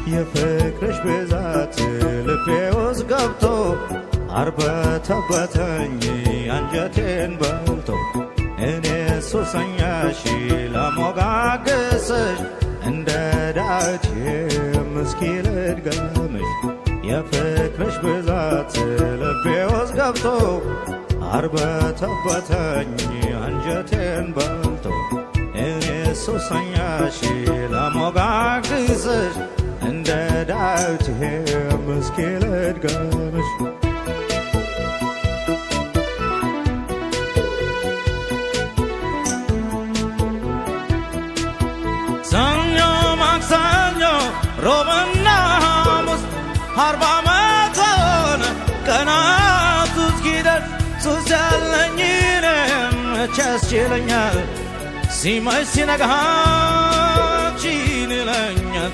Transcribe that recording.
የፍቅርሽ ብዛት ልቤ ውስጥ ገብቶ አርበተበተኝ አንጀቴን በልቶ እኔ ሱሰኛሽ ለሞጋገስሽ እንደ ዳዊት እስኪ ልድገምሽ የፍቅርሽ ብዛት ልቤ ውስጥ ገብቶ አርበተበተኝ አንጀቴን በልቶ እኔ ሱሰኛሽ ለሞጋገስሽ እንደ ዳዊት እስኪ ልድገምሽ ሰኞ ማክሰኞ ሮብና ሐሙስ 40 ዓመት ሆነ ቀናቱ እስኪደርስ ሱስ ያለኝ እኔም መቼ ያስችለኛል ሲመሽ ሲነጋ አንቺን ይለኛል